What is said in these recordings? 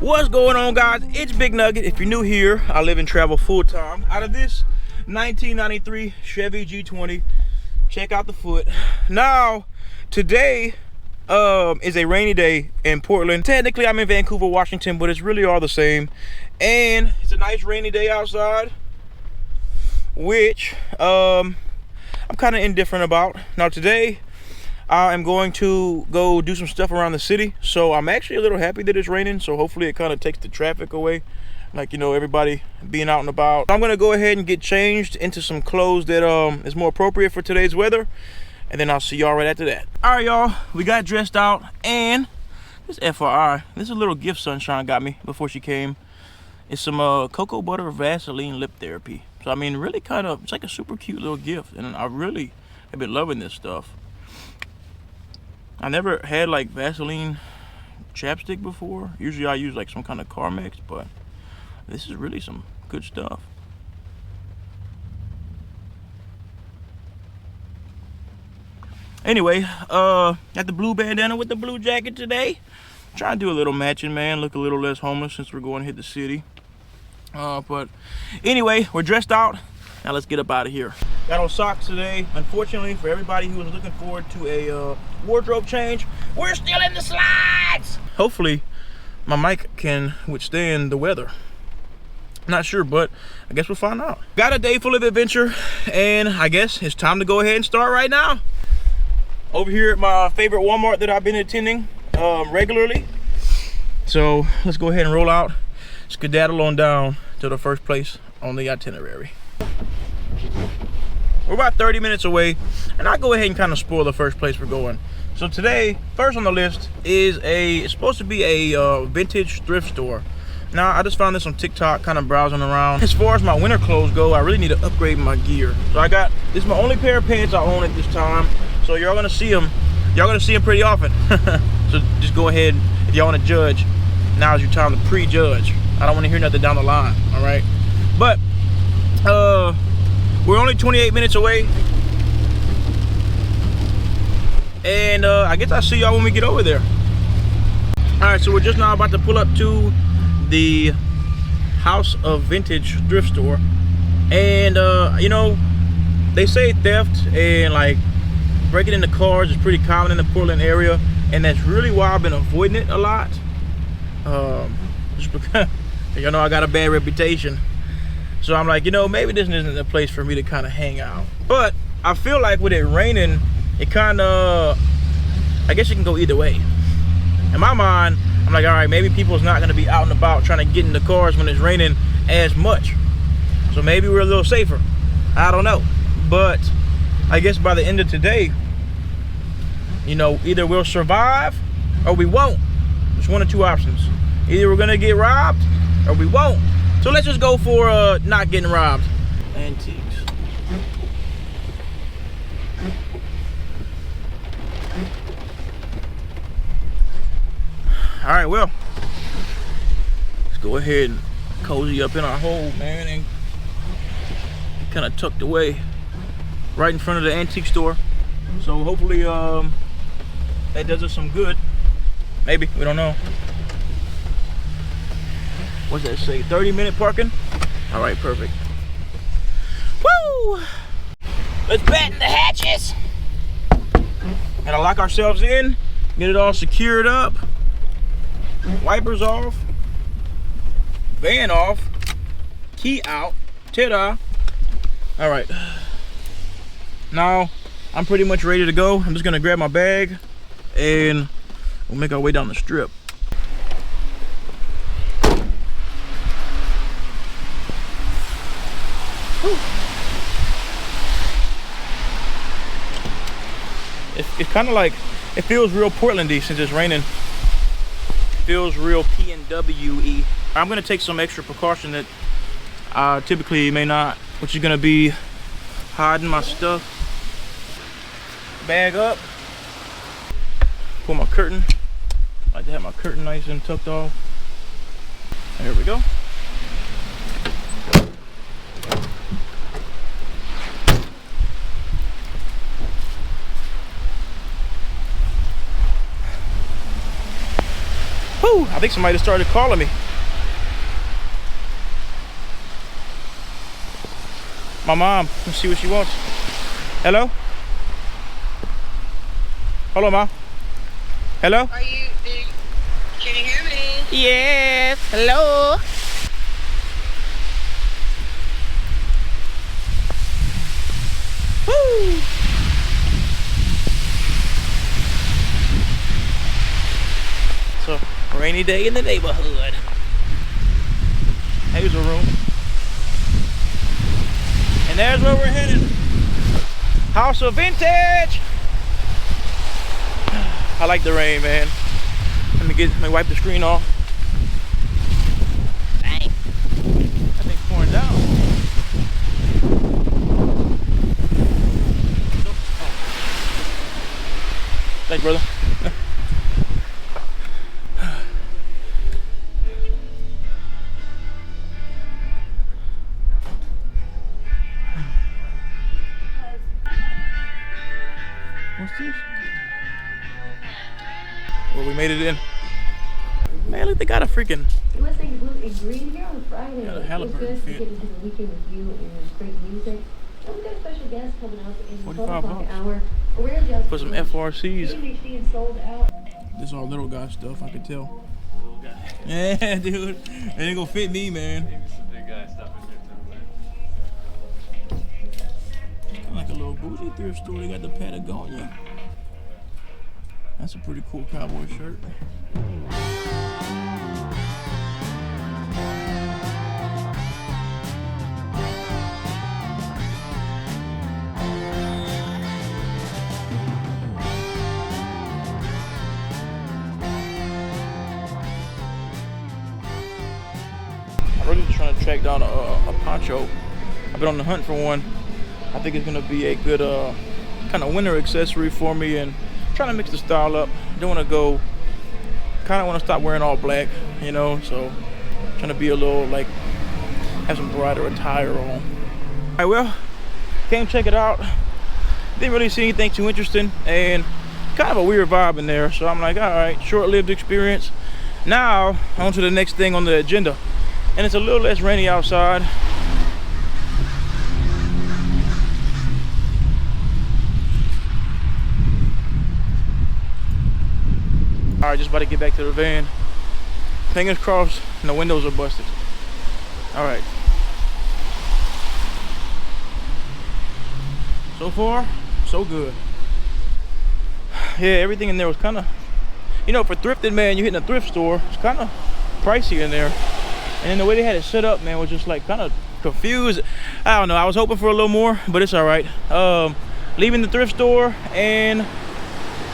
What's going on, guys? It's Big Nugget. If you're new here, I live and travel full-time out of this 1993 Chevy G20. Check out the foot. Now, today is a rainy day in Portland. Technically, I'm in Vancouver, Washington, but it's really all the same. And it's a nice rainy day outside, which I'm kind of indifferent about. Now, today, I am going to go do some stuff around the city. So I'm actually a little happy that it's raining. So hopefully it kind of takes the traffic away. Like, you know, everybody being out and about. I'm going to go ahead and get changed into some clothes that is more appropriate for today's weather. And then I'll see y'all right after that. All right, y'all. We got dressed out. And this FYI, this is a little gift Sunshine got me before she came. It's some cocoa butter Vaseline lip therapy. So, I mean, really kind of, it's like a super cute little gift. And I really have been loving this stuff. I never had like Vaseline chapstick before. Usually I use like some kind of Carmex, but this is really some good stuff. Anyway, got the blue bandana with the blue jacket today. Trying to do a little matching, man. Look a little less homeless since we're going to hit the city. But anyway, we're dressed out. Now let's get up out of here. Got on socks today. Unfortunately, for everybody who was looking forward to a wardrobe change, we're still in the slides. Hopefully, my mic can withstand the weather. Not sure, but I guess we'll find out. Got a day full of adventure, and I guess it's time to go ahead and start right now. Over here at my favorite Walmart that I've been attending regularly. So let's go ahead and roll out, skedaddle on down to the first place on the itinerary. We're about 30 minutes away, and I'll go ahead and kind of spoil the first place we're going. So today, first on the list is it's supposed to be a vintage thrift store. Now, I just found this on TikTok, kind of browsing around. As far as my winter clothes go, I really need to upgrade my gear. So this is my only pair of pants I own at this time. So y'all gonna see them. Y'all gonna see them pretty often. So just go ahead, if y'all wanna judge, now's your time to prejudge. I don't wanna hear nothing down the line, all right? But, we're only 28 minutes away. And I guess I'll see y'all when we get over there. All right, so we're just now about to pull up to the House of Vintage thrift store. And, you know, they say theft and like breaking into cars is pretty common in the Portland area. And that's really why I've been avoiding it a lot. Just because, y'all know I got a bad reputation. So I'm like, you know, maybe this isn't a place for me to kind of hang out. But I feel like with it raining, it kind of, I guess it can go either way. In my mind, I'm like, all right, maybe people's not going to be out and about trying to get in the cars when it's raining as much. So maybe we're a little safer. I don't know. But I guess by the end of today, you know, either we'll survive or we won't. There's one or two options. Either we're going to get robbed or we won't. So let's just go for not getting robbed. Antiques. All right, well, let's go ahead and cozy up in our hole, man, and kind of tucked away right in front of the antique store. So hopefully that does us some good. Maybe, we don't know. What's that say? 30-minute parking? All right, perfect. Woo! Let's batten the hatches. Gotta lock ourselves in, get it all secured up. Wipers off. Van off. Key out. Ta-da. All right. Now, I'm pretty much ready to go. I'm just gonna grab my bag and we'll make our way down the strip. It's kind of like, it feels real Portlandy since it's raining. It feels real PNW-y. I'm gonna take some extra precaution that I typically may not, which is gonna be hiding my stuff. Bag up. Pull my curtain. I like to have my curtain nice and tucked off. There we go. Whew, I think somebody just started calling me. My mom. Let's see what she wants. Hello? Hello, Mom. Hello? Can you hear me? Yes. Hello. Woo. So, rainy day in the neighborhood. Here's a room. And there's where we're headed. House of Vintage. I like the rain, man. Let me wipe the screen off. Dang. That thing's pouring down. Oh. Thanks, brother. What's this? Well, we made it in. Man, look, they got a freaking. You're listening to Blue and Green here on Friday. Got a It was Halliburton good to fit. get into the weekend with you and great music. And we've got a special guest coming up in the 12 $45 o'clock hour. We're just For some FRCs. ADHD and sold out. This is all little guy stuff, I can tell. Little guy. Yeah, dude. It ain't gonna fit me, man. Some big guy stuff in here too, man. Kind of like a little bougie thrift store. They got the Patagonia. That's a pretty cool cowboy shirt. I'm really trying to track down a poncho. I've been on the hunt for one. I think it's gonna be a good kind of winter accessory for me, and trying to mix the style up. Don't want to go, kind of want to stop wearing all black, you know, so trying to be a little, like, have some brighter attire on. All right, well, came check it out. Didn't really see anything too interesting, and kind of a weird vibe in there, so I'm like, all right, short-lived experience. Now, on to the next thing on the agenda, and it's a little less rainy outside. All right, just about to get back to the van. Fingers crossed, and the windows are busted. All right. So far, so good. Yeah, everything in there was kind of, you know, for thrifting, man, you're hitting a thrift store, it's kind of pricey in there. And then the way they had it set up, man, was just like kind of confused. I don't know, I was hoping for a little more, but it's all right. Leaving the thrift store, and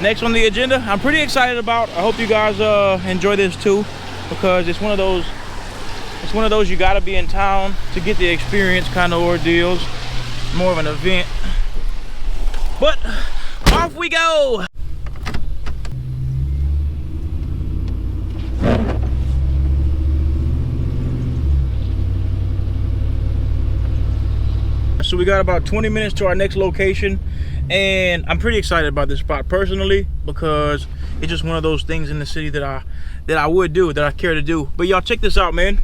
next on the agenda, I'm pretty excited about. I hope you guys enjoy this too, because it's one of those you gotta be in town to get the experience kind of ordeals. More of an event. But off we go. So we got about 20 minutes to our next location, and I'm pretty excited about this spot personally, because it's just one of those things in the city that I would do, that I care to do. But y'all check this out, man.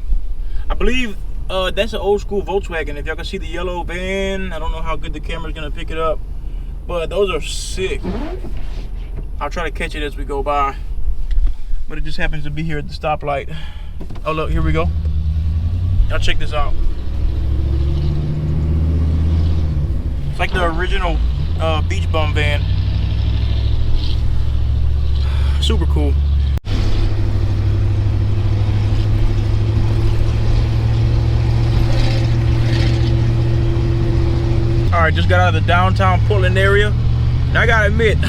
I believe that's an old school Volkswagen. If y'all can see the yellow van, I don't know how good the camera's gonna pick it up, but those are sick. I'll try to catch it as we go by, but it just happens to be here at the stoplight. Oh look, here we go. Y'all check this out. It's like the original beach bum van. Super cool. All right, just got out of the downtown Portland area. And I gotta admit,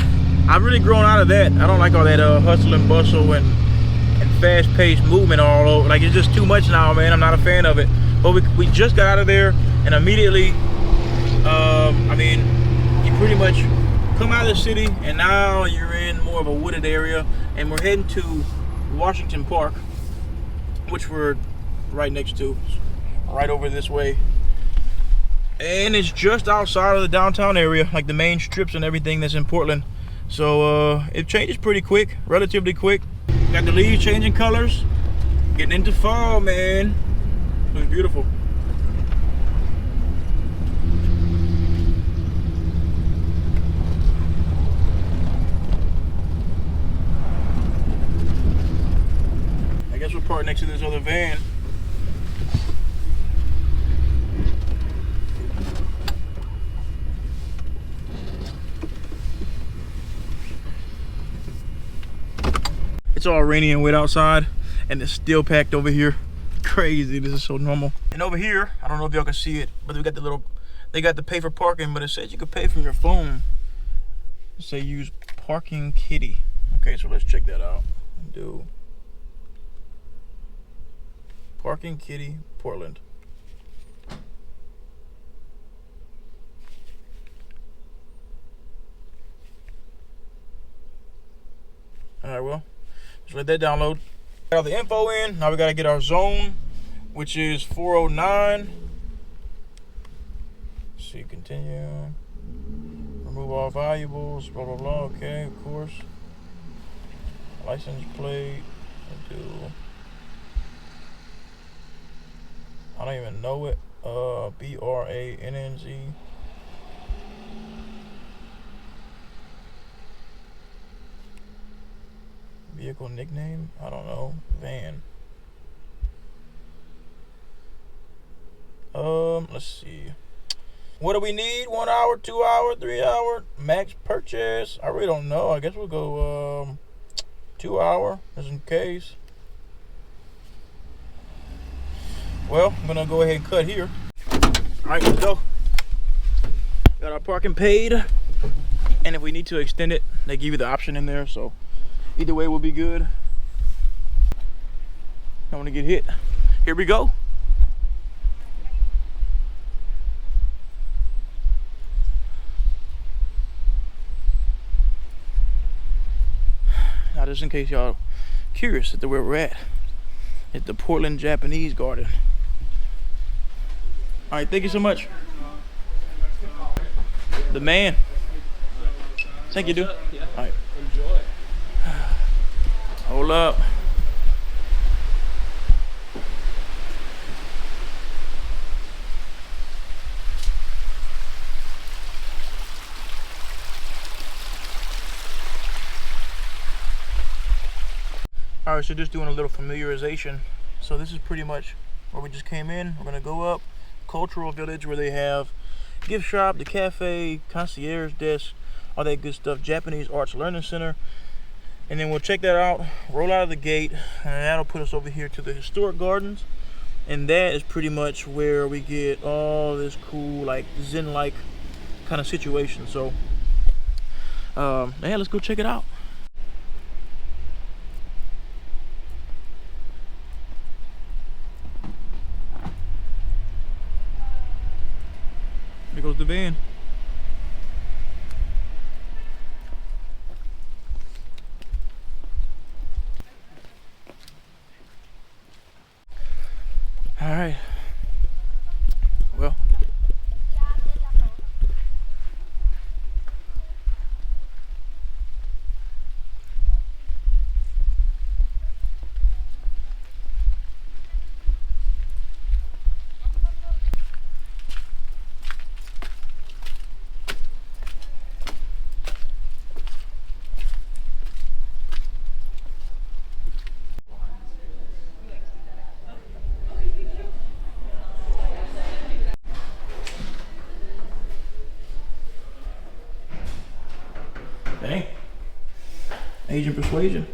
I've really grown out of that. I don't like all that hustle and bustle and fast-paced movement all over. Like, it's just too much now, man. I'm not a fan of it. But we just got out of there, and immediately, I mean, you pretty much come out of the city, and now you're in more of a wooded area, and we're heading to Washington Park, which we're right next to, right over this way. And it's just outside of the downtown area, like the main strips and everything that's in Portland. So it changes pretty quick, relatively quick. Got the leaves changing colors. Getting into fall, man. Looks beautiful. I guess we're parked next to this other van. It's all rainy and wet outside, and it's still packed over here. Crazy, this is so normal. And over here, I don't know if y'all can see it, but we got the little, they got the pay for parking, but it says you could pay from your phone. It say use parking kitty. Okay, so let's check that out. Do parking kitty, Portland. All right, well, just let that download. Got all the info in. Now we gotta get our zone, which is 409. Let's see, continue. Remove all valuables, blah, blah, blah. Okay, of course. License plate. Do. I don't even know it. BRANNZ. Vehicle nickname? I don't know. Van. Let's see. What do we need? 1 hour, 2 hour, 3 hour? Max purchase? I really don't know. I guess we'll go 2 hour, just in case. Well, I'm gonna go ahead and cut here. Alright, let's go. Got our parking paid. And if we need to extend it, they give you the option in there, so either way will be good. I want to get hit. Here we go. Now, just in case y'all curious as to where we're at, it's the Portland Japanese Garden. All right, thank you so much. The man. Thank you, dude. Yeah. All right. Enjoy. Hold up. All right, so just doing a little familiarization. So this is pretty much where we just came in. We're gonna go up Cultural Village, where they have gift shop, the cafe, concierge desk, all that good stuff. Japanese Arts Learning Center. And then we'll check that out, roll out of the gate, and that'll put us over here to the historic gardens. And that is pretty much where we get all this cool, like Zen-like kind of situation. So, yeah, let's go check it out. There goes the van. All right. Well. Dang. Asian persuasion.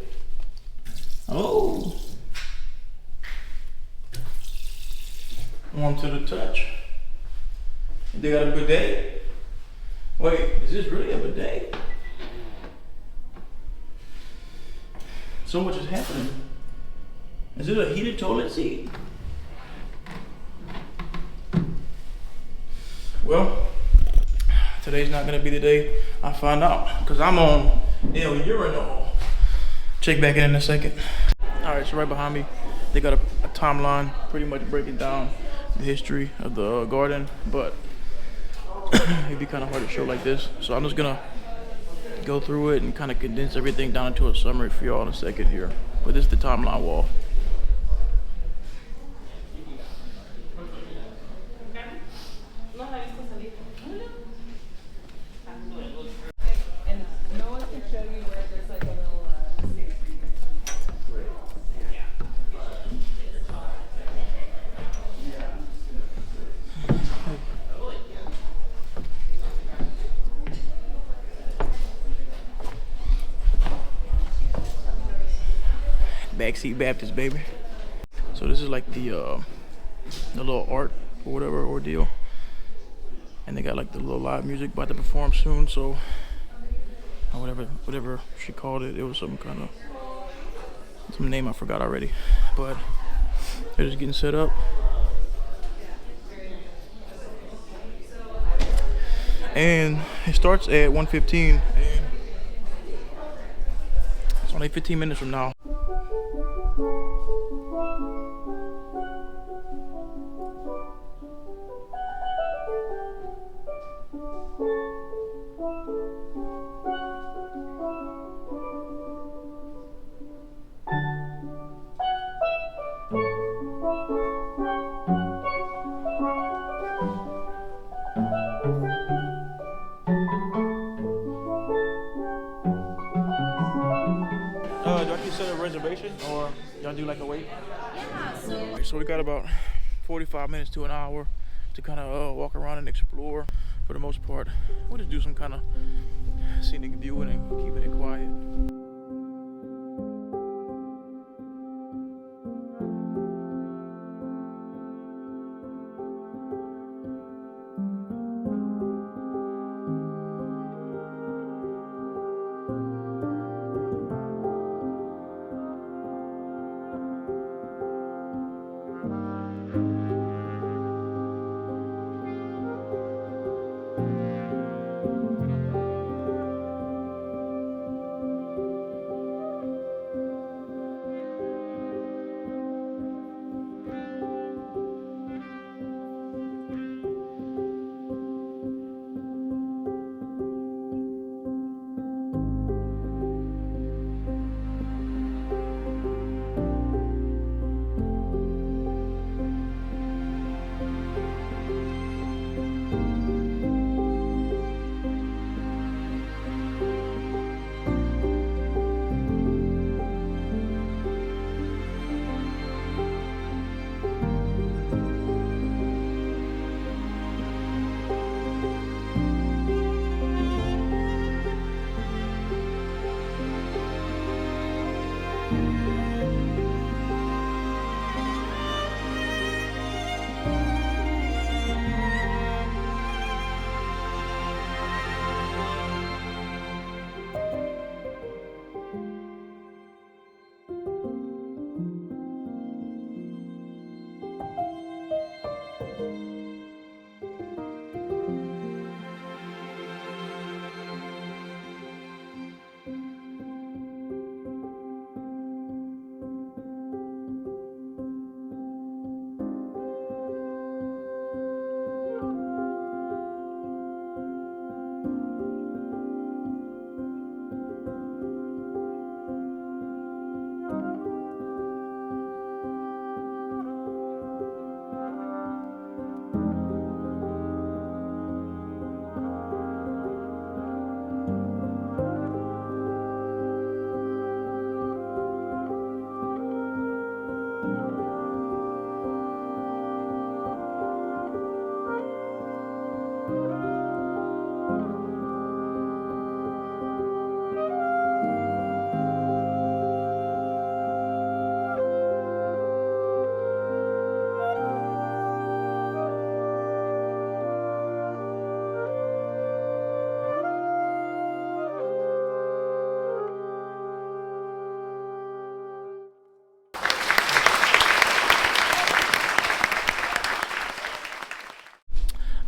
Oh. Warm to the touch. They got a bidet. Wait, is this really a bidet? So much is happening. Is it a heated toilet seat? Well, today's not gonna be the day I find out, because I'm on El Urinal. Check back in a second. All right, so right behind me, they got a timeline pretty much breaking down the history of the garden, but it'd be kind of hard to show like this. So I'm just gonna go through it and kind of condense everything down into a summary for y'all in a second here. But this is the timeline wall. And no one can show you where there's like a little Scenic View. Backseat Baptist, baby. So this is like the little art or whatever ordeal, and they got like the little live music about to perform soon. So or whatever she called it, it was some name I forgot already. But they're just getting set up, and it starts at 1:15, and it's only 15 minutes from now. Do I need to set a reservation, or y'all do like a wait? Yeah, so we got about 45 minutes to an hour to kind of walk around and explore. For the most part, we'll just do some kind of scenic viewing and keeping it quiet.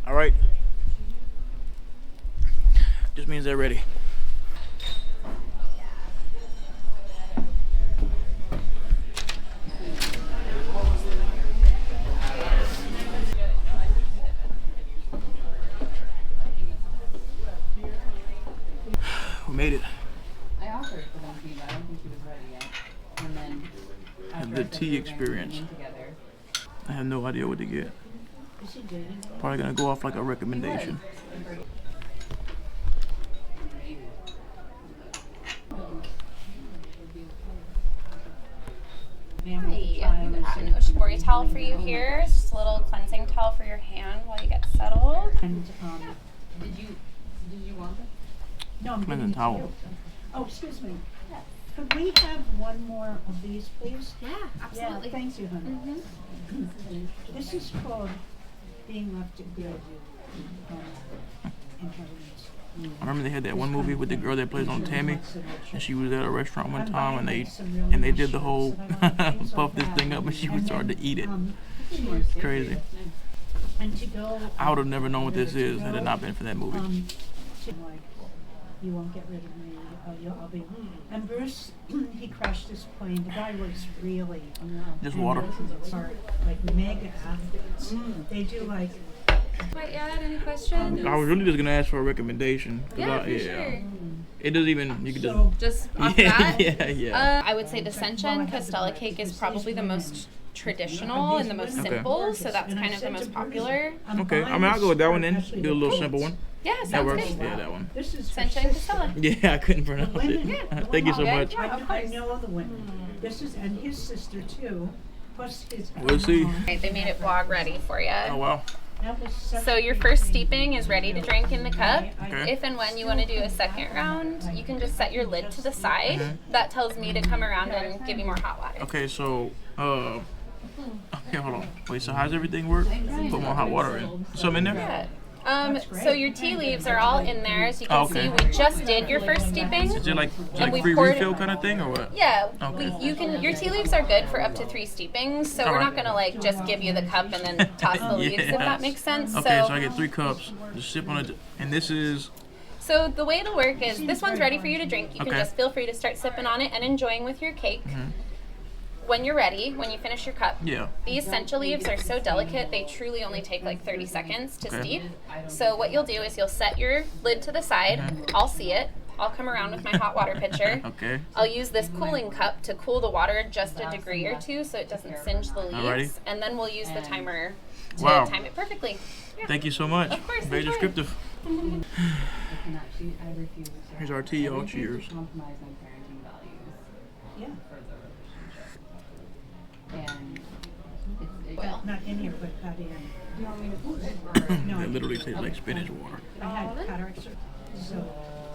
Alright. Just means they're ready. We made it. offered for one tea, but I don't think he was ready yet. And then after The I said tea we were gonna experience. eat together, I have no idea what to get. Probably gonna go off like a recommendation. Hi, I'm gonna have an Oshibori towel for you here. It's just a little cleansing towel for your hand while you get settled. And, did you want it? no, I'm Cleansing giving it to towel. you. Oh, excuse me. Could we have one more of these, please? Yeah, Yeah, thank you, honey. This is called Being Left to Good. In Taiwanese. I remember they had that one movie with the girl that plays on Tammy, and she was at a restaurant one time, and they did the whole puff this thing up, and she was starting to eat it. Crazy. And to go. I would have never known what this is had it not been for that movie. Like, you won't get rid of me. I'll be. And Bruce, he crashed his plane. The guy was really. Just water. Are like mega athletes. They do like. Quite yet? Any questions? I was really just gonna ask for a recommendation. Yeah, for sure. It doesn't even. You could just. So Just off Yeah, that? yeah. I would say the Senshin Costella cake is probably the most traditional and the most Okay. simple, so that's kind of the most popular. Okay, I mean I'll go with that one then. Do a little simple one. Yeah, That sounds works. good. Yeah, that one. This is for Senshin sister. Costella. Yeah, I couldn't pronounce it. Yeah, Thank you so okay. much. Yeah, of I course. know the women. This is and his sister too. Plus his. We'll see. Right, they made it vlog ready for you. Oh wow. That was such So a your big first thing. steeping is ready to drink in the cup. Okay. If and when you want to do a second round, you can just set your lid to the side. That tells me to come around and give you more hot water. Okay, so okay, hold on. Wait, so how does everything work? Put more hot water in. Some in there? Yeah. So your tea leaves are all in there. As you can Oh, okay. see, we just did your first steeping. Is it like And we free poured- refill kind of thing or what? Yeah, Okay. your tea leaves are good for up to 3 steepings, so we're Alright. not gonna like just give you the cup and then toss the leaves if Yeah. that makes sense. Okay, so I get 3 cups. Just sip on it, and this is So the way it'll work is this one's ready for you to drink. You can Okay. just feel free to start sipping on it and enjoying with your cake. When you're ready, when you finish your cup, yeah. these sencha leaves are so delicate, they truly only take like 30 seconds to Okay. steep. So what you'll do is you'll set your lid to the side. I'll see it. I'll come around with my hot water pitcher. Okay. I'll use this cooling cup to cool the water just a degree or two so it doesn't singe the leaves. Alrighty. And then we'll use the timer to Wow. time it perfectly. Yeah. Thank you so much. Of course, Very enjoy. descriptive. I cannot. I refuse. Here's our tea, I y'all. refuse to Cheers. compromise my parenting values Yeah, for the relationship. And it's Well, not in here, but got in. do you want me to put it? Or? No, It literally tastes like spinach water. I had cataracts, so,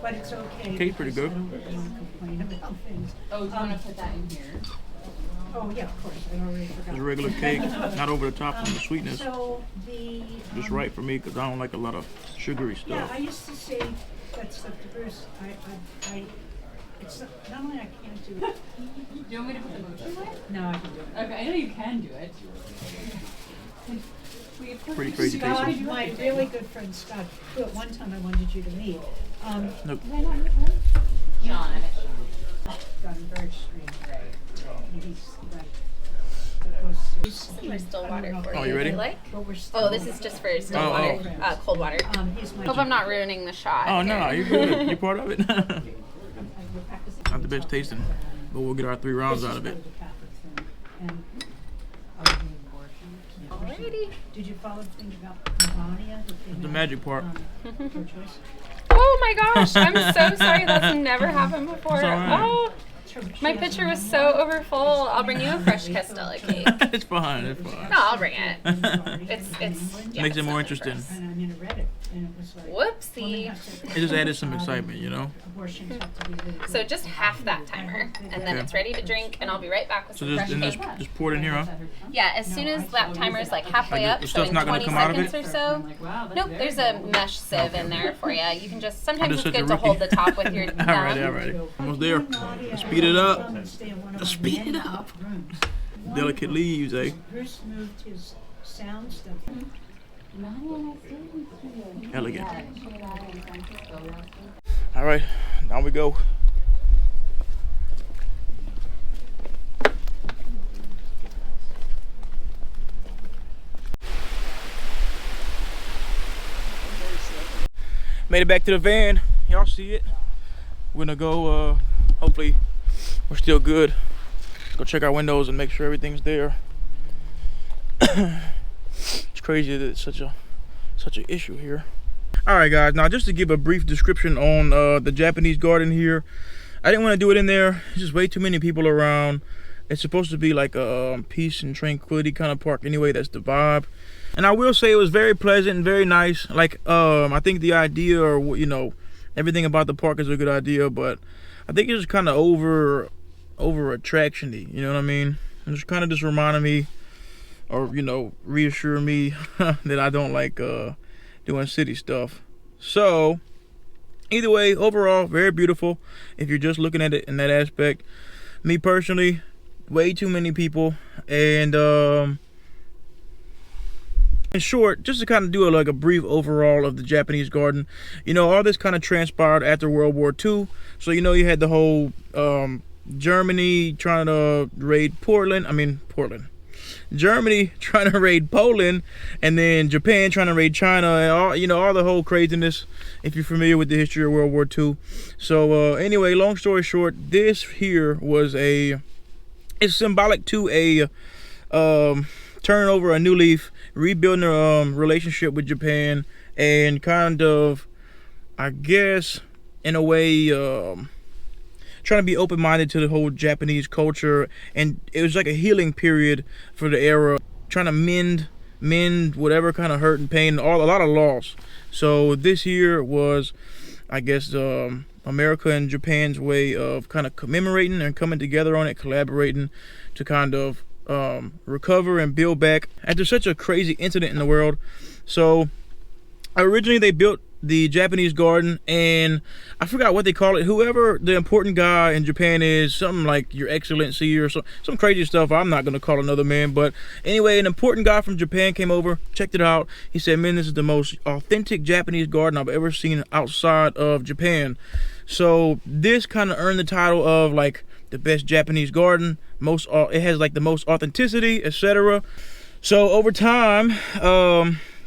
but it's okay. Okay, pretty because good. I don't really want to complain about things. Oh, do you want to put that in here? Oh, yeah, of course, I already It's forgot. a regular cake, not over the top on the sweetness. So the. Just right for me because I don't like a lot of sugary Yeah, I stuff. used to say that stuff to Bruce. It's not only I can't do it. Do you want me to put the mochi away? No, I can do it. Okay, I know you can do it. Pretty crazy Scott, tasting. my really good friend Scott, who at one time I wanted you to meet, Nope. Sean. got very extreme. And he's like, there's still water for Oh, you you ready? if you like. but we're still. Oh, this is just for still Oh, water, oh. cold water. He's my. Hope I'm not ruining the shot. Oh no, here. you're good. You're part of it. Not the best tasting, but we'll get our 3 rounds out of it. Alrighty. Did you follow the thing about Melania? The magic part. Pro-choice? Oh my gosh, I'm so sorry. That's never happened before. It's all right. Oh, my pitcher was so overfull. I'll bring you a fresh Castella cake. It's fine. It's fine. No, I'll bring it. It's yeah, Makes it it's more nothing interesting. gross. And I mean, I read it, and it was like. Whoopsie. women have to- It just added some excitement, you know. Abortions have to be legal. So just half that timer, and then Okay. it's ready to drink, and I'll be right back with So some just fresh and cake. just pour it in here, huh? Yeah, as soon as that timer is like halfway Like up, the so stuff's in not gonna 20 come out of seconds it? or so. I'm like, wow, that's Nope, very there's a cool. mesh sieve in there for you. You can just, sometimes just it's such a good to hold rookie. the top with your thumb. Alrighty. Almost there. Let's speed it up. Let's speed it up. Delicate leaves, eh? Bruce moved his sound stuff. Elegant. All right, down we go. Made it back to the van. Y'all see it. We're gonna go hopefully we're still good. Let's go check our windows and make sure everything's there. It's crazy that it's such an issue here. All right, guys. Now, just to give a brief description on the Japanese garden here, I didn't want to do it in there. There's just way too many people around. It's supposed to be like a peace and tranquility kind of park anyway. That's the vibe. And I will say it was very pleasant and very nice. Like, I think the idea, or you know, everything about the park is a good idea, but I think it's kind of over attraction-y. You know what I mean? It's kind of just reminding me, or you know, reassuring me that I don't like doing city stuff. So either way, overall, very beautiful if you're just looking at it in that aspect. Me personally, way too many people. And in short, just to kind of do like a brief overall of the Japanese garden, you know, all this kind of transpired after World War II. So, you know, you had the whole Germany trying to raid Germany trying to raid Poland, and then Japan trying to raid China, and all, you know, all the whole craziness, if you're familiar with the history of World War II. So anyway, long story short, this here was it's symbolic to a turning over a new leaf, rebuilding a relationship with Japan, and kind of, I guess, in a way, trying to be open-minded to the whole Japanese culture. And it was like a healing period for the era, trying to mend whatever kind of hurt and pain, a lot of loss. So this year was, I guess, America and Japan's way of kind of commemorating and coming together on it, collaborating to kind of recover and build back after such a crazy incident in the world. So originally they built the Japanese garden, and I forgot what they call it. Whoever the important guy in Japan is, something like Your Excellency or some crazy stuff. I'm not going to call another man, but anyway, an important guy from Japan came over, checked it out. He said, man, this is the most authentic Japanese garden I've ever seen outside of Japan. So this kind of earned the title of like the best Japanese garden. It has like the most authenticity, etc. So over time,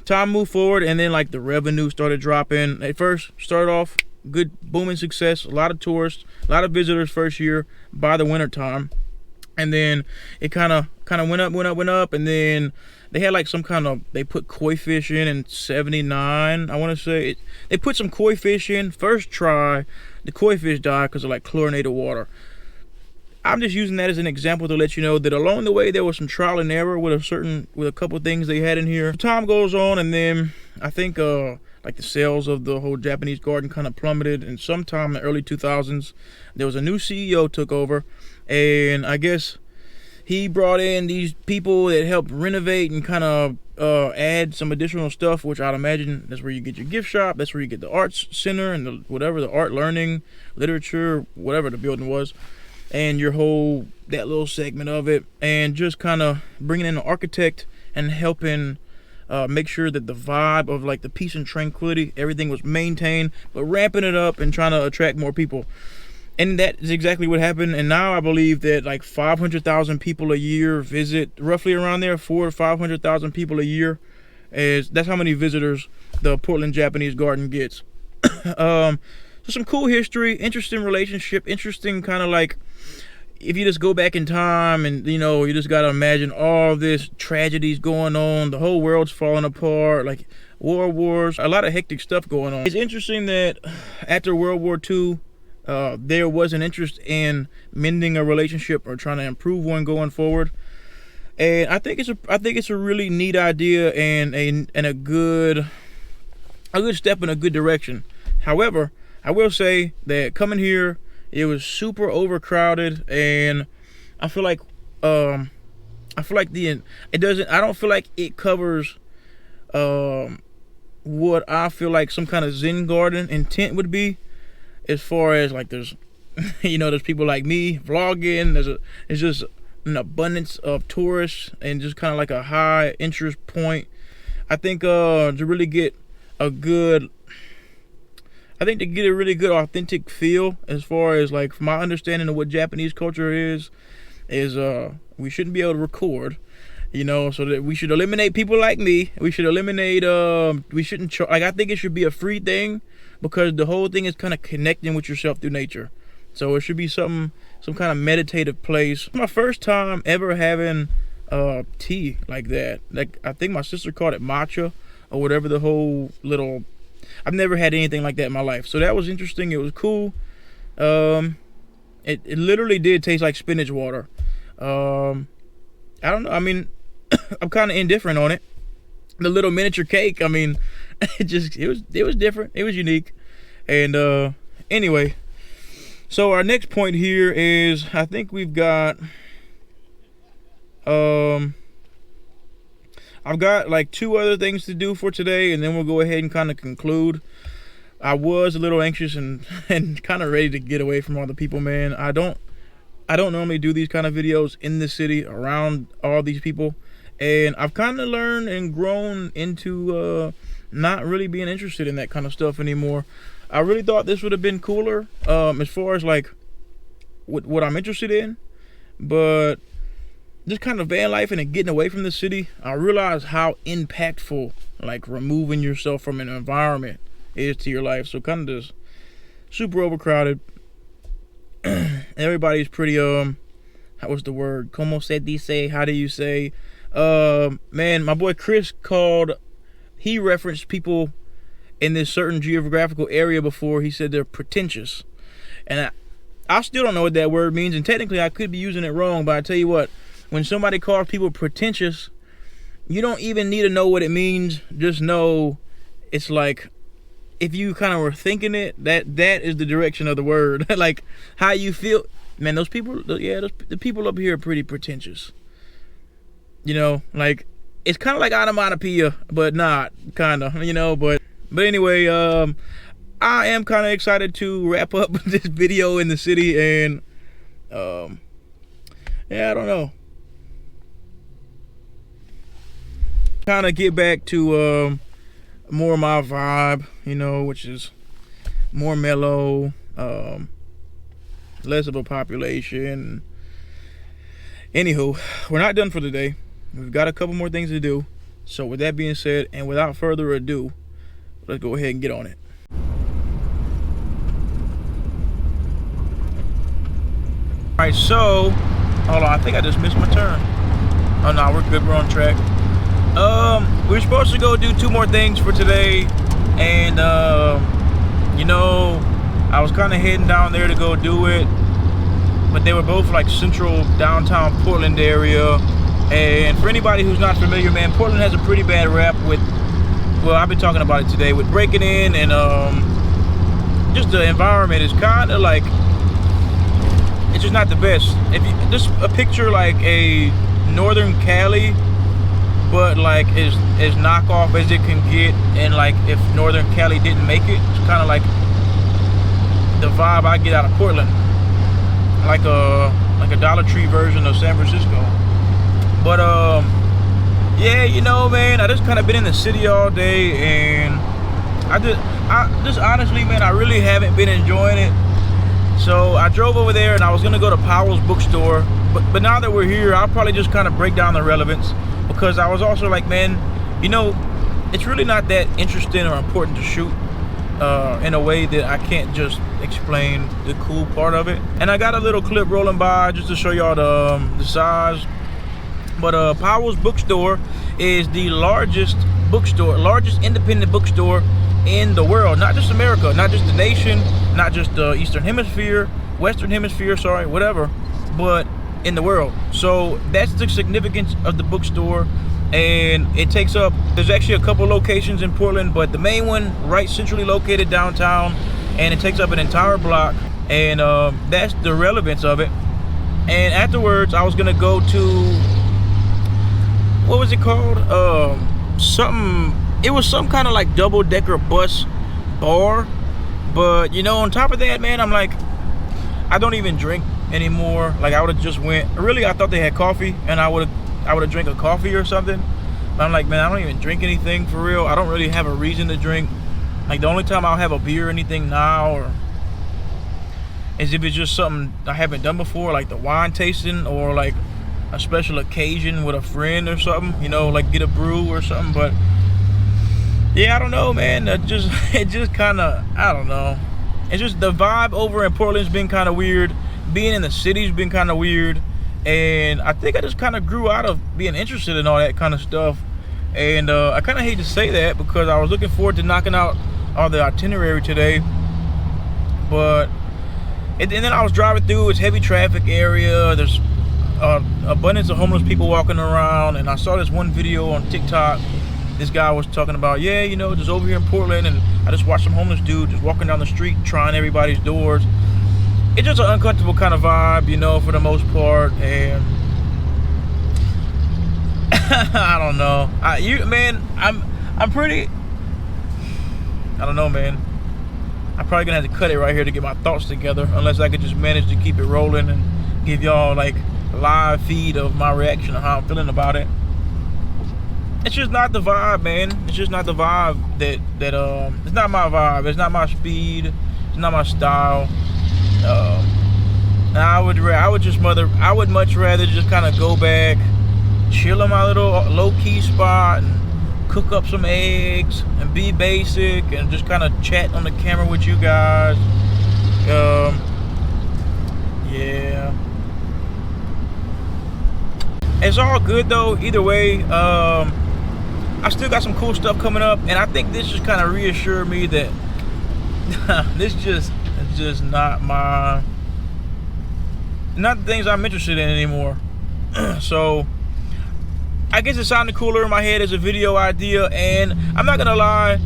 time moved forward, and then like the revenue started dropping. At first started off good, booming success, a lot of tourists, a lot of visitors first year by the winter time, and then it kind of went up, and then they had like some kind of, they put koi fish in 79, I want to say. They put some koi fish in first try. The koi fish died because of like chlorinated water. I'm just using that as an example to let you know that along the way there was some trial and error with a couple things they had in here. Time goes on, and then I think like the sales of the whole Japanese garden kind of plummeted, and sometime in the early 2000s there was a new CEO took over, and I guess he brought in these people that helped renovate and kind of add some additional stuff, which I'd imagine that's where you get your gift shop, that's where you get the arts center and the art learning, literature, whatever the building was, and that little segment of it, and just kind of bringing in an architect and helping make sure that the vibe of like the peace and tranquility, everything was maintained, but ramping it up and trying to attract more people. And that is exactly what happened. And now I believe that like 500,000 people a year visit, roughly around there, 400,000 to 500,000 people a year. That's how many visitors the Portland Japanese Garden gets. So some cool history, interesting relationship, interesting kind of like, if you just go back in time and, you know, you just got to imagine all this tragedies going on, the whole world's falling apart, like wars, a lot of hectic stuff going on. It's interesting that after World War II, there was an interest in mending a relationship or trying to improve one going forward, and I think it's a really neat idea and a good step in a good direction. However, I will say that coming here, it was super overcrowded, and I feel like I don't feel like it covers what I feel like some kind of Zen garden intent would be. As far as like there's there's people like me vlogging, there's just an abundance of tourists and just kind of like a high interest point. I think to really get a really good authentic feel, as far as like my understanding of what Japanese culture is we shouldn't be able to record, so that we should eliminate people like me. We should eliminate we shouldn't I think it should be a free thing, because the whole thing is kind of connecting with yourself through nature. So it should be some kind of meditative place. My first time ever having tea like that. Like, I think my sister called it matcha or whatever the whole little. I've never had anything like that in my life. So that was interesting. It was cool. It literally did taste like spinach water. I don't know. I mean, I'm kind of indifferent on it. The little miniature cake, I mean, it was different. It was unique. And anyway, so our next point here is, I think we've got I've got like 2 other things to do for today, and then we'll go ahead and kind of conclude. I was a little anxious and kind of ready to get away from all the people, man. I don't normally do these kind of videos in the city around all these people, and I've kind of learned and grown into not really being interested in that kind of stuff anymore. I really thought this would have been cooler as far as like what I'm interested in, but just kind of van life and getting away from the city, I realized how impactful like removing yourself from an environment is to your life. So kind of just super overcrowded. Everybody's pretty what's the word? Como se dice? How do you say? Man, my boy Chris he referenced people in this certain geographical area before. He said they're pretentious, and I still don't know what that word means, and technically I could be using it wrong, but I tell you what, when somebody calls people pretentious, you don't even need to know what it means. Just know it's like, if you kind of were thinking it, that is the direction of the word. Like how you feel, man. Those people, the people up here are pretty pretentious. You know, like it's kind of like onomatopoeia, but not kind of, you know. But anyway, I am kind of excited to wrap up this video in the city, and yeah, I don't know. Kind of get back to more of my vibe, you know, which is more mellow, less of a population. Anywho, we're not done for the day. We've got a couple more things to do. So with that being said, and without further ado, let's go ahead and get on it. All right, so hold on, I think I just missed my turn. Oh no, we're good, we're on track. We were supposed to go do 2 more things for today, and you know, I was kind of heading down there to go do it, but they were both like central downtown Portland area. And for anybody who's not familiar, man, Portland has a pretty bad rap with, well, I've been talking about it today, with breaking in, and just the environment is kind of like, it's just not the best. If you just a picture like a northern Cali, but like as knockoff as it can get, and like if northern Cali didn't make it, it's kind of like the vibe I get out of Portland, like a Dollar Tree version of San Francisco. But yeah, you know, man, I just kind of been in the city all day, and I just honestly, man, I really haven't been enjoying it. So I drove over there, and I was gonna go to Powells Bookstore, but now that we're here, I'll probably just kind of break down the relevance, because I was also like, man, you know, it's really not that interesting or important to shoot in a way that I can't just explain the cool part of it. And I got a little clip rolling by just to show y'all the size. But Powells Bookstore is the largest independent bookstore in the world. Not just America, not just the nation, not just the Eastern Hemisphere, Western Hemisphere, sorry, whatever, but in the world. So that's the significance of the bookstore. And it takes up, there's actually a couple locations in Portland, but the main one right centrally located downtown, and it takes up an entire block. And that's the relevance of it. And afterwards, I was gonna go to, what was it called? It was some kind of like double-decker bus bar. But you know, on top of that, man, I'm like, I don't even drink anymore. Like, I would have just went, really, I thought they had coffee, and I would have drank a coffee or something. But I'm like, man, I don't even drink anything for real. I don't really have a reason to drink. Like, the only time I'll have a beer or anything now, or is if it's just something I haven't done before, like the wine tasting, or like a special occasion with a friend or something, you know, like get a brew or something. But yeah, I don't know, man. It just kind of, I don't know. it's just the vibe over in Portland's been kind of weird. Being in the city's been kind of weird. And I think I just kind of grew out of being interested in all that kind of stuff. And I kind of hate to say that because I was looking forward to knocking out all the itinerary today. But, and then I was driving through, it's heavy traffic area. There's abundance of homeless people walking around. And I saw this one video on TikTok. This guy was talking about, yeah, you know, just over here in Portland. And I just watched some homeless dude just walking down the street trying everybody's doors. It's just an uncomfortable kind of vibe, you know, for the most part. And I don't know. I'm pretty. I don't know, man. I'm probably gonna have to cut it right here to get my thoughts together, unless I could just manage to keep it rolling and give y'all like a live feed of my reaction of how I'm feeling about it. It's just not the vibe, man. It's just not the vibe that it's not my vibe. It's not my speed. It's not my style. I would much rather just kind of go back, chill in my little low-key spot and cook up some eggs and be basic and just kind of chat on the camera with you guys. Yeah, it's all good though either way. I still got some cool stuff coming up, and I think this just kind of reassured me that this just not the things I'm interested in anymore. So I guess it sounded cooler in my head as a video idea, and I'm not gonna lie,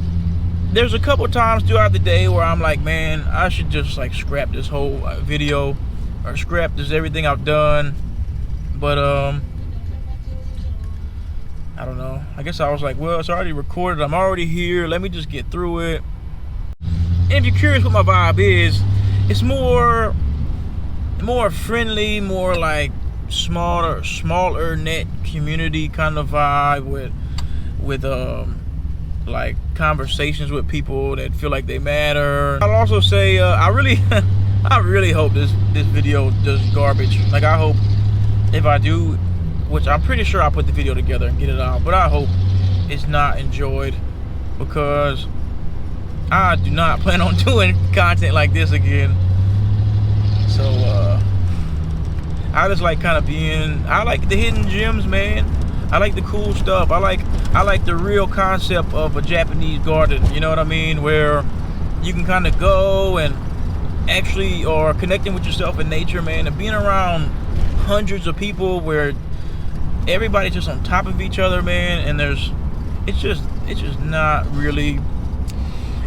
there's a couple times throughout the day where I'm like, man, I should just like scrap this whole video or scrap this everything I've done. But I don't know, I guess I was like, well, it's already recorded, I'm already here, let me just get through it. And if you're curious what my vibe is, it's more friendly, more like smaller net community kind of vibe with like conversations with people that feel like they matter. I'll also say I really hope this video does garbage. Like, I hope if I do, which I'm pretty sure I'll put the video together and get it out, but I hope it's not enjoyed, because I do not plan on doing content like this again. So I just like kind of I like the hidden gems, man. I like the cool stuff. I like the real concept of a Japanese garden, you know what I mean, where you can kind of go and actually, or connecting with yourself in nature, man, and being around hundreds of people where everybody's just on top of each other, man, and it's just not really,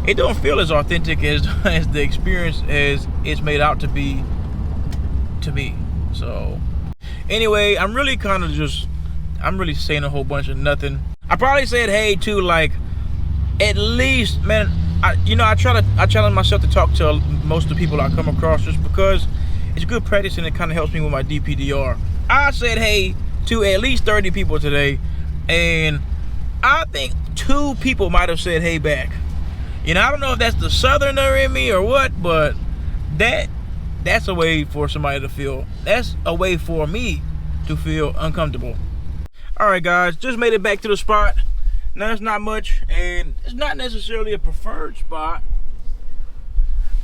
it don't feel as authentic as the experience as it's made out to be to me. So anyway, I'm really saying a whole bunch of nothing. I probably said hey too, like, at least, man, I challenge myself to talk to most of the people I come across, just because it's good practice and it kind of helps me with my DPDR. I said hey to at least 30 people today, and I think 2 people might have said hey back. You know, I don't know if that's the southerner in me or what, but that's a way for somebody to feel, that's a way for me to feel uncomfortable. All right, guys, just made it back to the spot. Now, it's not much, and it's not necessarily a preferred spot,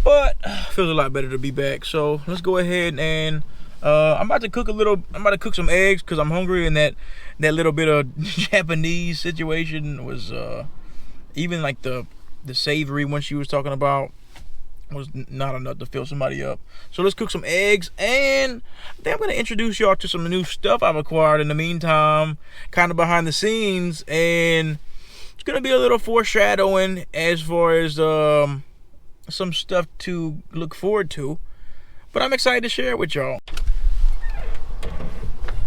but feels a lot better to be back. So let's go ahead and I'm about to cook some eggs because I'm hungry, and that little bit of Japanese situation was even like the savory one she was talking about was not enough to fill somebody up. So let's cook some eggs, and then I'm going to introduce y'all to some new stuff I've acquired in the meantime, kind of behind the scenes, and it's going to be a little foreshadowing as far as some stuff to look forward to, but I'm excited to share it with y'all.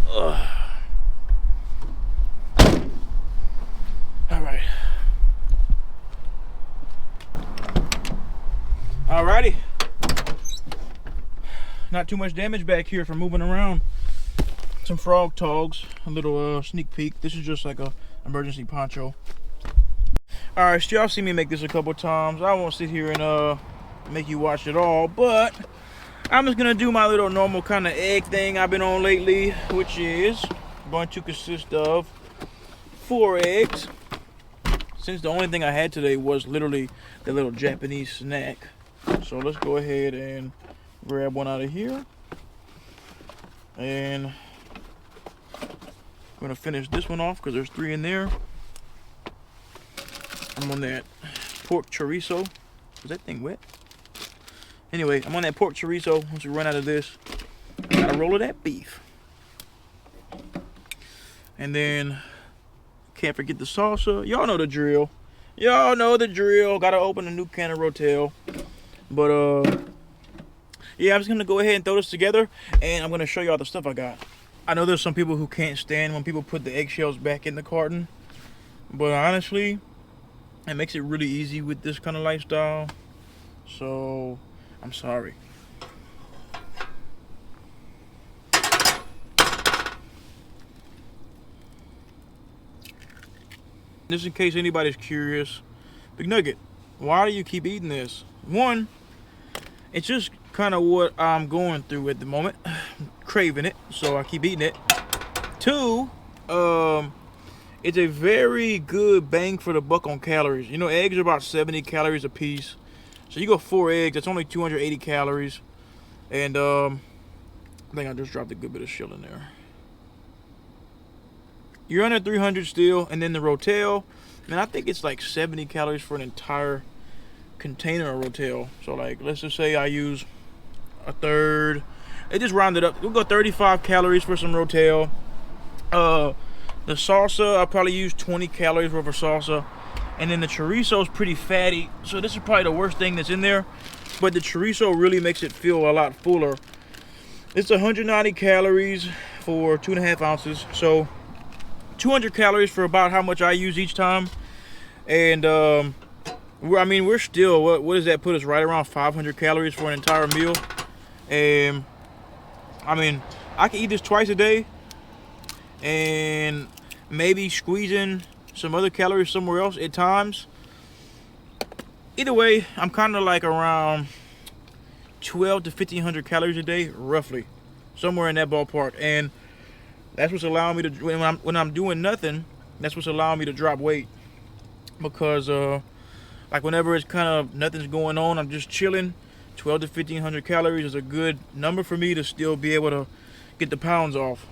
All right. Alrighty. Not too much damage back here from moving around. Some frog togs, a little sneak peek. This is just like a emergency poncho. Alright, so y'all see me make this a couple times. I won't sit here and make you watch it all, but I'm just gonna do my little normal kind of egg thing I've been on lately, which is going to consist of 4 eggs. Since the only thing I had today was literally the little Japanese snack. So let's go ahead and grab one out of here. And I'm gonna finish this one off because there's 3 in there. I'm on that pork chorizo. Is that thing wet? Anyway, I'm on that pork chorizo. Once we run out of this, I got a roll of that beef. And then, can't forget the salsa. Y'all know the drill. Y'all know the drill. Gotta open a new can of Rotel. But, yeah, I'm just gonna go ahead and throw this together. And I'm gonna show y'all the stuff I got. I know there's some people who can't stand when people put the eggshells back in the carton. But honestly, it makes it really easy with this kind of lifestyle. So, I'm sorry. Just in case anybody's curious, Big Nugget, why do you keep eating this? One, it's just kind of what I'm going through at the moment. I'm craving it, so I keep eating it. Two, it's a very good bang for the buck on calories. You know, eggs are about 70 calories a piece. So you go 4 eggs, that's only 280 calories. And I think I just dropped a good bit of shell in there. You're under 300 still, and then the Rotel, man, I think it's like 70 calories for an entire container of Rotel. So like, let's just say I use a third. It just rounded up. We'll go 35 calories for some Rotel. The salsa, I'll probably use 20 calories worth of salsa. And then the chorizo is pretty fatty, so this is probably the worst thing that's in there. But the chorizo really makes it feel a lot fuller. It's 190 calories for 2.5 ounces. So 200 calories for about how much I use each time. And we're still, what does that put us? Right around 500 calories for an entire meal. And I mean, I can eat this twice a day and maybe squeeze in some other calories somewhere else at times. Either way, I'm kind of like around 12 to 1500 calories a day, roughly, somewhere in that ballpark. And that's what's allowing me to, when I'm doing nothing, that's what's allowing me to drop weight. Because like whenever it's kind of nothing's going on, I'm just chilling, 12 to 1500 calories is a good number for me to still be able to get the pounds off.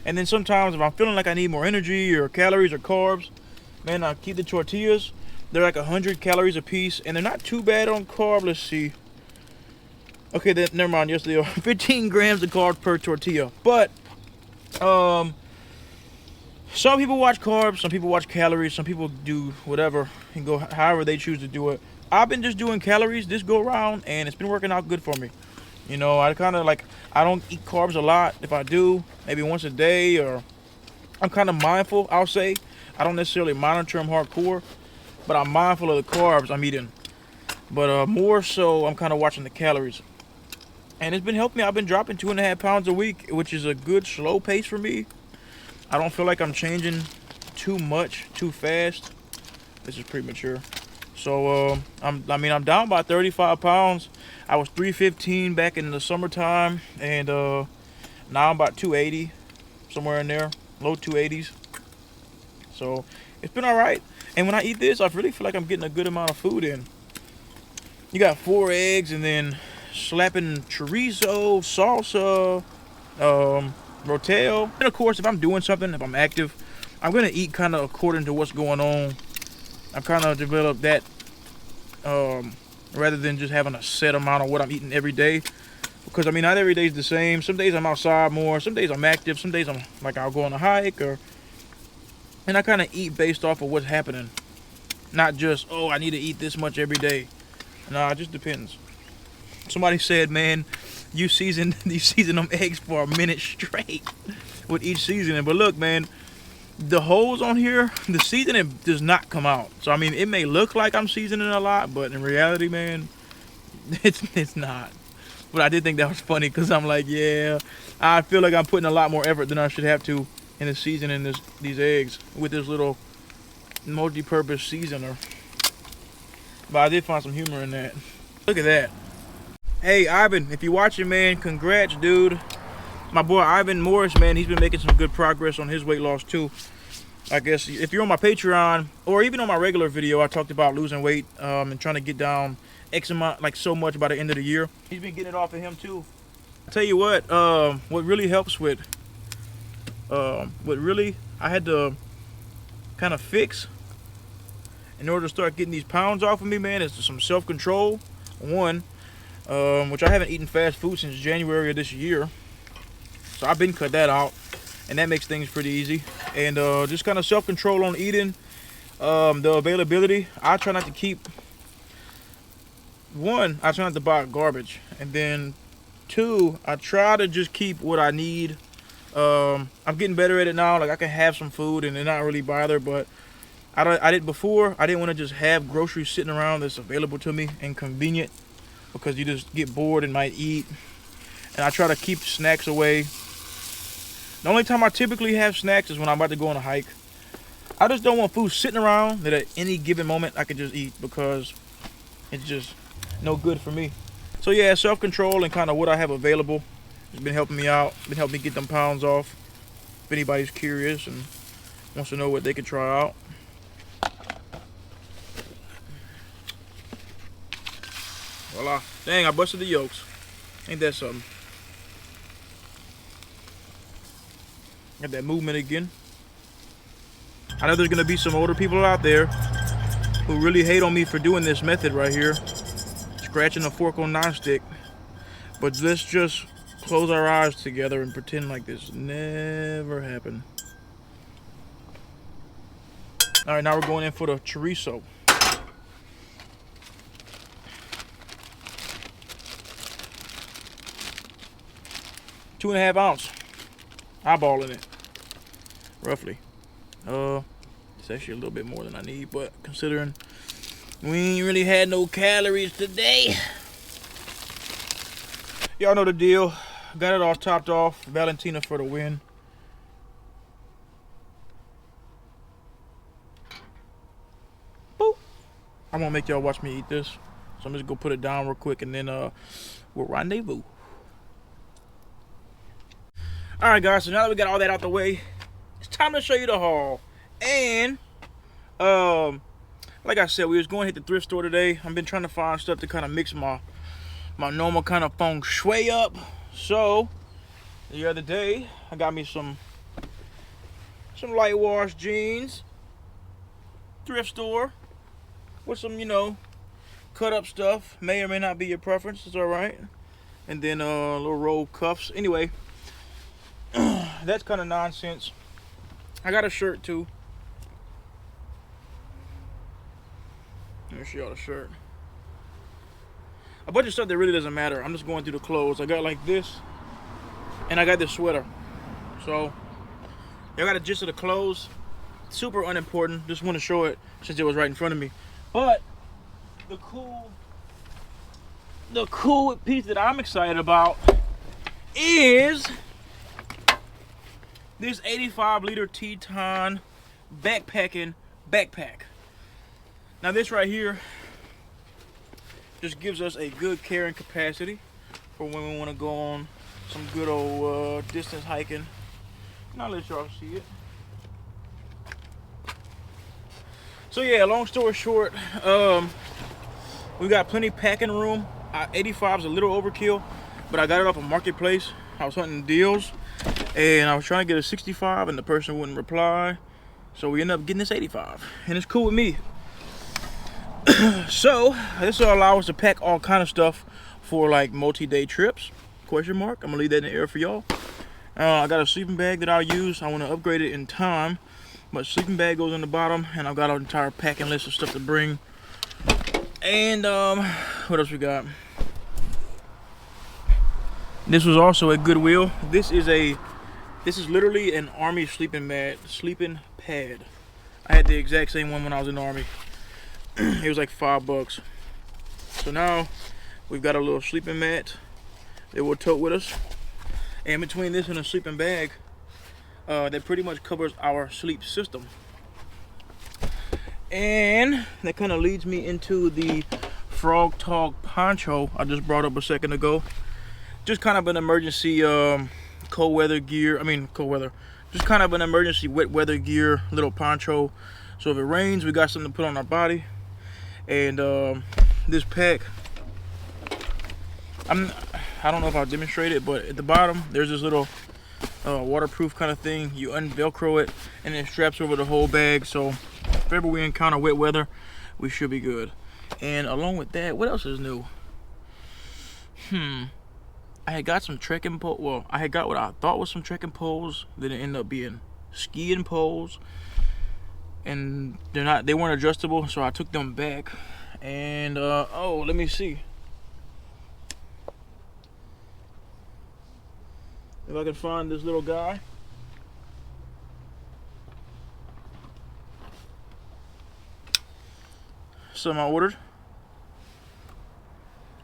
And then sometimes if I'm feeling like I need more energy or calories or carbs, man, I keep the tortillas. They're like 100 calories a piece, and they're not too bad on carb. Let's see. Okay, then never mind. Yes, they are 15 grams of carbs per tortilla. But some people watch carbs, some people watch calories, some people do whatever and go however they choose to do it. I've been just doing calories this go around, and it's been working out good for me. You know, I kind of like, I don't eat carbs a lot. If I do, maybe once a day, or I'm kind of mindful, I'll say. I don't necessarily monitor them hardcore, but I'm mindful of the carbs I'm eating. But more so, I'm kind of watching the calories. And it's been helping me. I've been dropping 2.5 pounds a week, which is a good slow pace for me. I don't feel like I'm changing too much, too fast. This is premature. So, I'm down by 35 pounds. I was 315 back in the summertime, and now I'm about 280, somewhere in there, low 280s. So, it's been all right. And when I eat this, I really feel like I'm getting a good amount of food in. You got 4 eggs, and then slapping chorizo, salsa, Rotel. And of course, if I'm doing something, if I'm active, I'm gonna eat kind of according to what's going on. I've kind of developed that rather than just having a set amount of what I'm eating every day. Because I mean, not every day is the same. Some days I'm outside more, some days I'm active, some days I'm like, I'll go on a hike, and I kind of eat based off of what's happening. Not just, oh, I need to eat this much every day. Nah, it just depends. Somebody said, man, you season them eggs for a minute straight with each seasoning. But look, man, the holes on here, the seasoning does not come out. So I mean, it may look like I'm seasoning a lot, but in reality, man, it's not. But I did think that was funny, because I'm like, yeah, I feel like I'm putting a lot more effort than I should have to in the seasoning these eggs with this little multi-purpose seasoner. But I did find some humor in that. Look at that. Hey, Ivan, if you're watching, man, congrats, dude. My boy Ivan Morris, man, he's been making some good progress on his weight loss too. I guess if you're on my Patreon or even on my regular video, I talked about losing weight and trying to get down X amount, like so much by the end of the year. He's been getting it off of him too. I tell you what really helps with, what really I had to kind of fix in order to start getting these pounds off of me, man, is some self-control. One, which I haven't eaten fast food since January of this year. So I've been cut that out, and that makes things pretty easy. And just kind of self-control on eating, the availability. I try not to keep, one, I try not to buy garbage. And then two, I try to just keep what I need. I'm getting better at it now. Like I can have some food and not really bother, but I did before. I didn't want to just have groceries sitting around that's available to me and convenient, because you just get bored and might eat. And I try to keep snacks away. The only time I typically have snacks is when I'm about to go on a hike. I just don't want food sitting around that at any given moment I can just eat, because it's just no good for me. So yeah, self-control and kind of what I have available has been helping me out. Been helping me get them pounds off. If anybody's curious and wants to know what they can try out. Voila. Dang, I busted the yolks. Ain't that something? Got that movement again. I know there's gonna be some older people out there who really hate on me for doing this method right here, scratching a fork on nonstick. But let's just close our eyes together and pretend like this never happened. All right, now we're going in for the chorizo. Two and a half ounce eyeball in it, roughly. It's actually a little bit more than I need, but considering we ain't really had no calories today. Y'all know the deal. Got it all topped off. Valentina for the win. Boop. I'm gonna make y'all watch me eat this, so I'm just gonna put it down real quick, and then we'll rendezvous. Alright guys, so now that we got all that out the way, it's time to show you the haul. And like I said, we was going to hit the thrift store today. I've been trying to find stuff to kind of mix my normal kind of feng shui up. So the other day I got me some light wash jeans, thrift store, with some, you know, cut up stuff. May or may not be your preference, it's alright. And then little roll cuffs. Anyway, that's kind of nonsense. I got a shirt too. Let me show y'all the shirt. A bunch of stuff that really doesn't matter. I'm just going through the clothes. I got like this, and I got this sweater. So y'all got a gist of the clothes. Super unimportant. Just want to show it since it was right in front of me. But the cool piece that I'm excited about is this 85-liter Teton backpacking backpack. Now this right here just gives us a good carrying capacity for when we want to go on some good old distance hiking. And I'll let y'all see it. So yeah, long story short, we got plenty packing room. 85 is a little overkill, but I got it off of Marketplace. I was hunting deals, and I was trying to get a 65, and the person wouldn't reply. So we ended up getting this 85, and it's cool with me. So this will allow us to pack all kind of stuff for like multi-day trips, question mark. I'm gonna leave that in the air for y'all. I got a sleeping bag that I'll use. I want to upgrade it in time, but sleeping bag goes on the bottom, and I've got an entire packing list of stuff to bring. And what else we got? This was also at Goodwill. This is literally an army sleeping pad. I had the exact same one when I was in the army. It was like $5. So now we've got a little sleeping mat that we'll tote with us. And between this and a sleeping bag, that pretty much covers our sleep system. And that kind of leads me into the Frog Talk poncho I just brought up a second ago. Just kind of an emergency cold weather gear. just kind of an emergency wet weather gear, little poncho. So if it rains, we got something to put on our body. And this pack, I don't know if I'll demonstrate it, but at the bottom there's this little waterproof kind of thing. You unvelcro it and it straps over the whole bag. So if ever we encounter wet weather, we should be good. And along with that, what else is new? I had got some trekking poles. Well, I had got what I thought was some trekking poles. Then it ended up being skiing poles, and they weren't adjustable, so I took them back. And oh, let me see if I can find this little guy. Something I ordered.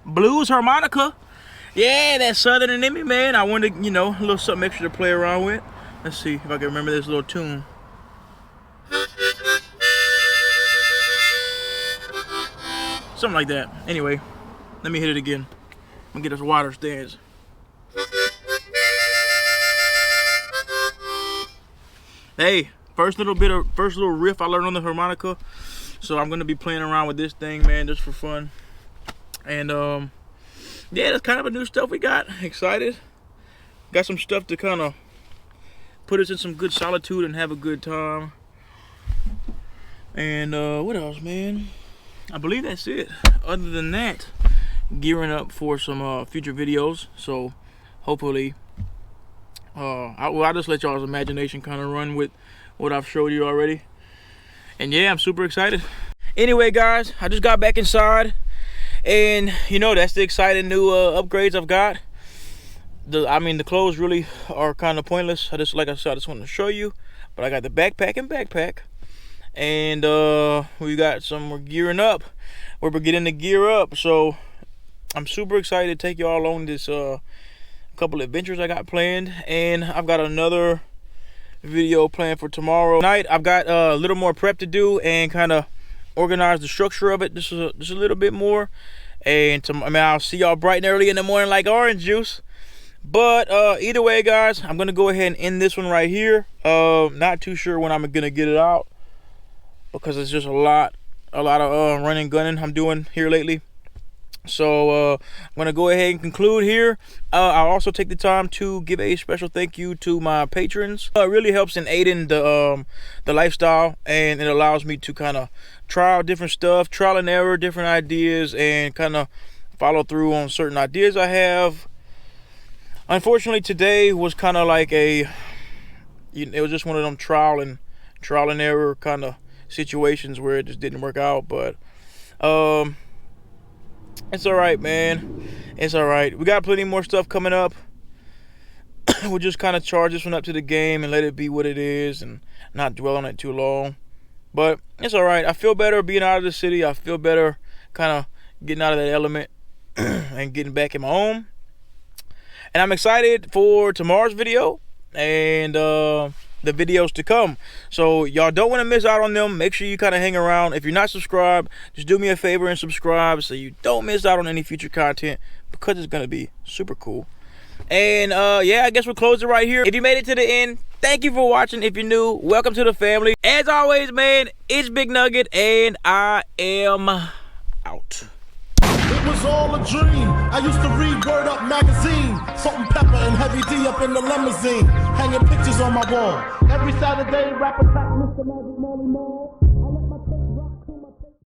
Blues harmonica. Yeah, that's southern in me, man. I wanted, you know, a little something extra to play around with. Let's see if I can remember this little tune. Something like that. Anyway, let me hit it again. I'm gonna get us water stands. Hey, first little riff I learned on the harmonica. So I'm gonna be playing around with this thing, man, just for fun. And yeah, that's kind of a new stuff we got. Excited. Got some stuff to kind of put us in some good solitude and have a good time. And what else, man? I believe that's it. Other than that, gearing up for some future videos. So hopefully, I'll just let y'all's imagination kind of run with what I've showed you already. And yeah, I'm super excited. Anyway, guys, I just got back inside. And you know, that's the exciting new upgrades I've got. The clothes really are kind of pointless. Like I said, I just wanted to show you. But I got the backpack and backpack. And we're gearing up. We're beginning to gear up. So I'm super excited to take y'all on this couple adventures I got planned. And I've got another video planned for tomorrow night. I've got a little more prep to do and kind of organize the structure of it just a little bit more. And I'll see y'all bright and early in the morning like orange juice. But either way, guys, I'm gonna go ahead and end this one right here. Not too sure when I'm gonna get it out because it's just a lot of running gunning I'm doing here lately. So I'm gonna go ahead and conclude here. I'll also take the time to give a special thank you to my patrons. It really helps in aiding the lifestyle, and it allows me to kind of try out different stuff, trial and error, different ideas, and kind of follow through on certain ideas I have. Unfortunately, today was kind of like it was just one of them trial and error kind of situations where it just didn't work out. But it's all right, man. It's all right. We got plenty more stuff coming up. We'll just kind of charge this one up to the game and let it be what it is and not dwell on it too long. But it's all right. I feel better being out of the city. I feel better kind of getting out of that element and getting back in my home. And I'm excited for tomorrow's video and the videos to come. So y'all don't want to miss out on them. Make sure you kind of hang around. If you're not subscribed, just do me a favor and subscribe so you don't miss out on any future content, because it's going to be super cool. And yeah, I guess we'll close it right here. If you made it to the end, thank you for watching. If you're new, welcome to the family. As always, man, it's Big Nugget, and I am out. It was all a dream. I used to read Word Up magazine. Salt and Pepper and Heavy D up in the limousine. Hanging pictures on my wall. Every Saturday, rap attack Mr. Magic Molly Mall.